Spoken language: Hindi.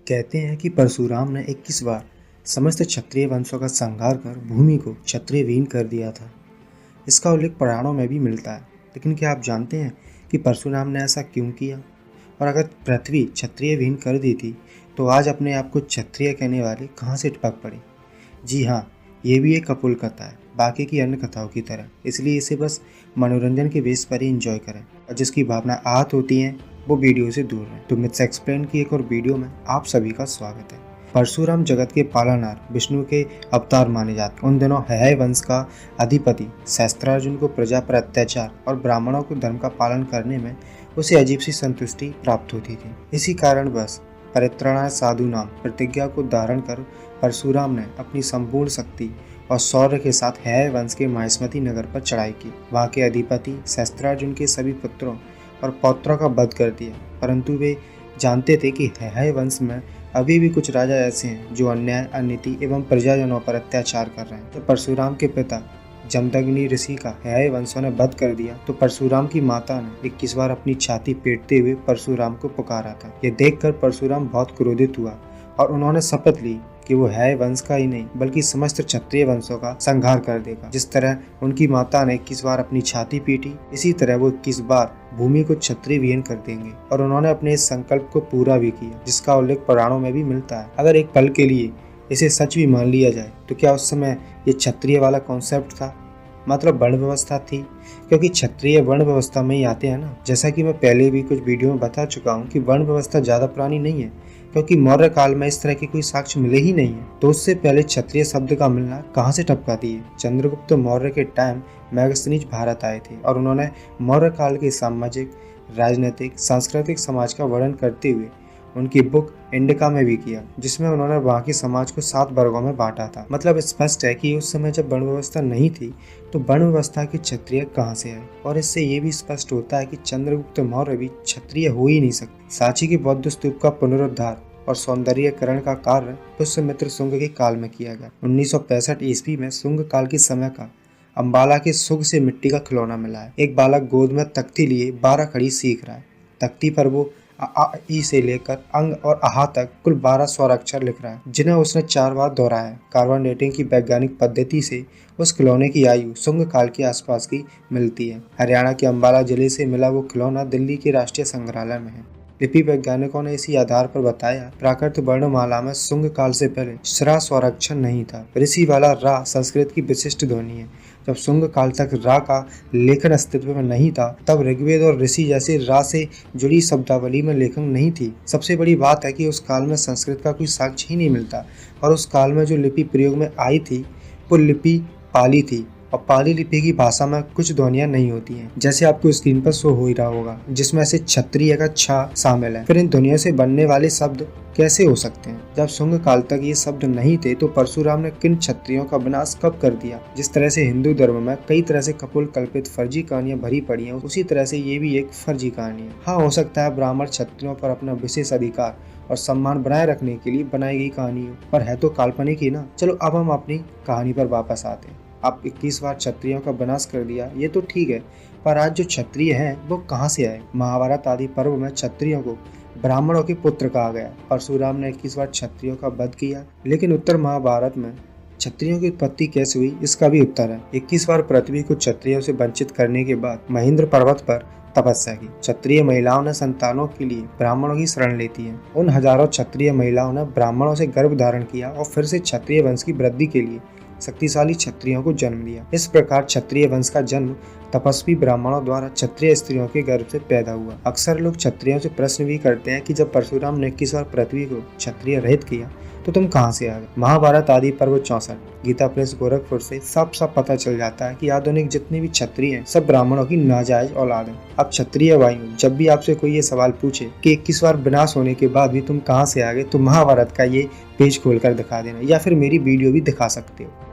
कहते हैं कि परशुराम ने 21 बार समस्त क्षत्रिय वंशों का संहार कर भूमि को क्षत्रिय विहीन कर दिया था। इसका उल्लेख पुराणों में भी मिलता है। लेकिन क्या आप जानते हैं कि परशुराम ने ऐसा क्यों किया? और अगर पृथ्वी क्षत्रिय विहीन कर दी थी तो आज अपने आप को क्षत्रिय कहने वाले कहाँ से टपक पड़े? जी हाँ, ये भी एक कपोल कथा है, बाकी की अन्य कथाओं की तरह। इसलिए इसे बस मनोरंजन के बेस पर ही एंजॉय करें और जिसकी भावना आहत होती हैं वो वीडियो से दूर रहें। तो मिथ्स एक्सप्लेन की एक और वीडियो में आप सभी का स्वागत है। परशुराम जगत के पालनहार विष्णु के अवतार माने जाते हैं। उन दिनों हैहय वंश का अधिपति सहस्त्रार्जुन को प्रजा पर अत्याचार और ब्राह्मणों को धर्म का पालन करने में उसे अजीब सी संतुष्टि प्राप्त होती थी। इसी कारण बस परित्राणाय साधु नाम प्रतिज्ञा को धारण कर परशुराम ने अपनी संपूर्ण शक्ति और शौर्य के साथ हैहय वंश के माहिष्मती नगर पर चढ़ाई की। वहां के अधिपति सहस्त्रार्जुन के सभी पुत्रों और पौत्रों का वध कर दिया। परंतु वे जानते थे कि हैहय वंश में अभी भी कुछ राजा ऐसे हैं जो अन्याय, अनीति एवं प्रजाजनों पर अत्याचार कर रहे हैं। तो परशुराम के पिता जमदग्नि ऋषि का हैहय वंशों ने वध कर दिया तो परशुराम की माता ने 21 बार अपनी छाती पीटते हुए परशुराम को पुकारा था। यह देखकर परशुराम बहुत क्रोधित हुआ और उन्होंने शपथ ली कि वो हैहय वंश का ही नहीं बल्कि समस्त क्षत्रिय वंशों का संहार कर देगा। जिस तरह उनकी माता ने 21 बार अपनी छाती पीटी, इसी तरह वो 21 बार भूमि को क्षत्रिय विहीन कर देंगे। और उन्होंने अपने इस संकल्प को पूरा भी किया, जिसका उल्लेख पुराणों में भी मिलता है। अगर एक पल के लिए इसे सच भी मान लिया जाए तो क्या उस समय ये क्षत्रिय वाला कॉन्सेप्ट था, मतलब वर्ण व्यवस्था थी? क्योंकि क्षत्रिय वर्ण व्यवस्था में ही आते हैं ना। जैसा कि मैं पहले भी कुछ वीडियो में बता चुका हूँ कि वर्ण व्यवस्था ज्यादा पुरानी नहीं है, क्योंकि मौर्य काल में इस तरह के कोई साक्ष्य मिले ही नहीं है। तो उससे पहले क्षत्रिय शब्द का मिलना कहाँ से टपका दिए? चंद्रगुप्त मौर्य के टाइम मैगस्थनीज भारत आए थे और उन्होंने मौर्य काल के सामाजिक, राजनीतिक, सांस्कृतिक समाज का वर्णन करते हुए उनकी बुक इंडिका में भी किया, जिसमें उन्होंने वहाँ के समाज को 7 वर्गों में बांटा था। मतलब स्पष्ट है कि उस समय जब वर्ण व्यवस्था नहीं थी तो वर्ण व्यवस्था के क्षत्रिय कहाँ से आए। और इससे ये भी स्पष्ट होता है कि चंद्रगुप्त मौर्य भी क्षत्रिय हो ही नहीं सकते। सांची के बौद्ध स्तूप का पुनरुद्धार और सौंदर्यीकरण का कार्य पुष्यमित्र शुंग के काल में किया गया। 1965 ईस्वी में शुंग काल के समय का अम्बाला के सुग से मिट्टी का खिलौना मिला है। एक बालक गोद में तख्ती लिए 12 खड़ी सीख रहा है। तख्ती पर वो आ ई से लेकर अंग और आहा तक कुल 12 स्वर अक्षर लिख रहा है, जिन्हें उसने 4 बार दोहराया है। कार्बन डेटिंग की वैज्ञानिक पद्धति से उस खिलौने की आयु शुंग काल के आसपास की मिलती है। हरियाणा के अम्बाला जिले से मिला वो खिलौना दिल्ली के राष्ट्रीय संग्रहालय में है। लिपि वैज्ञानिकों ने इसी आधार पर बताया प्राकृत वर्णमाला में शुंग काल से पहले श्रा स्वराक्षर नहीं था। ऋषि वाला रा संस्कृत की विशिष्ट ध्वनि है। जब शुंग काल तक रा का लेखन अस्तित्व में नहीं था तब ऋग्वेद और ऋषि जैसे रा से जुड़ी शब्दावली में लेखन नहीं थी। सबसे बड़ी बात है कि उस काल में संस्कृत का कोई साक्ष्य ही नहीं मिलता और उस काल में जो लिपि प्रयोग में आई थी वो लिपि पाली थी और पाली लिपि की भाषा में कुछ ध्वनियां नहीं होती हैं, जैसे आपको स्क्रीन पर शो हो ही रहा होगा, जिसमें से क्षत्रिय का छा शामिल है। फिर इन ध्वनियों से बनने वाले शब्द कैसे हो सकते हैं? जब शुंग काल तक ये शब्द नहीं थे तो परशुराम ने किन क्षत्रियों का विनाश कब कर दिया? जिस तरह से हिंदू धर्म में कई तरह से कपोल कल्पित फर्जी कहानियां भरी पड़ी हैं, उसी तरह से ये भी एक फर्जी कहानी है। हाँ, हो सकता है ब्राह्मण क्षत्रियों पर अपना विशेष अधिकार और सम्मान बनाए रखने के लिए बनाई गई कहानी हो, पर है तो काल्पनिक ही ना। चलो अब हम अपनी कहानी पर वापस आते हैं। आप 21 बार क्षत्रियों का विनाश कर दिया, ये तो ठीक है, पर आज जो क्षत्रिय हैं वो कहाँ से आए? महाभारत आदि पर्व में क्षत्रियों को ब्राह्मणों के पुत्र कहा गया। परशुराम ने 21 बार क्षत्रियों का वध किया, लेकिन उत्तर महाभारत में क्षत्रियों की उत्पत्ति कैसे हुई इसका भी उत्तर है। 21 बार पृथ्वी को क्षत्रियों से वंचित करने के बाद महेंद्र पर्वत पर तपस्या की। क्षत्रिय महिलाओं ने संतानों के लिए ब्राह्मणों की शरण लेती हैं। उन हजारों क्षत्रिय महिलाओं ने ब्राह्मणों से गर्भ धारण किया और फिर से क्षत्रिय वंश की वृद्धि के लिए शक्तिशाली क्षत्रियों को जन्म दिया। इस प्रकार क्षत्रिय वंश का जन्म तपस्वी ब्राह्मणों द्वारा क्षत्रिय स्त्रियों के गर्भ से पैदा हुआ। अक्सर लोग क्षत्रियों से प्रश्न भी करते हैं कि जब परशुराम ने 21 बार पृथ्वी को क्षत्रिय रहित किया तो तुम कहाँ से आ गए? महाभारत आदि पर्व 64 गीता प्रेस गोरखपुर से साफ साफ पता चल जाता है कि आधुनिक जितने भी क्षत्रिय हैं सब ब्राह्मणों की नाजायज औलाद हैं। अब क्षत्रिय भाइयों, जब भी आपसे कोई ये सवाल पूछे कि 21 बार विनाश होने के बाद भी तुम कहाँ से आ गए, तो महाभारत का ये पेज खोलकर दिखा देना या फिर मेरी वीडियो भी दिखा सकते हो।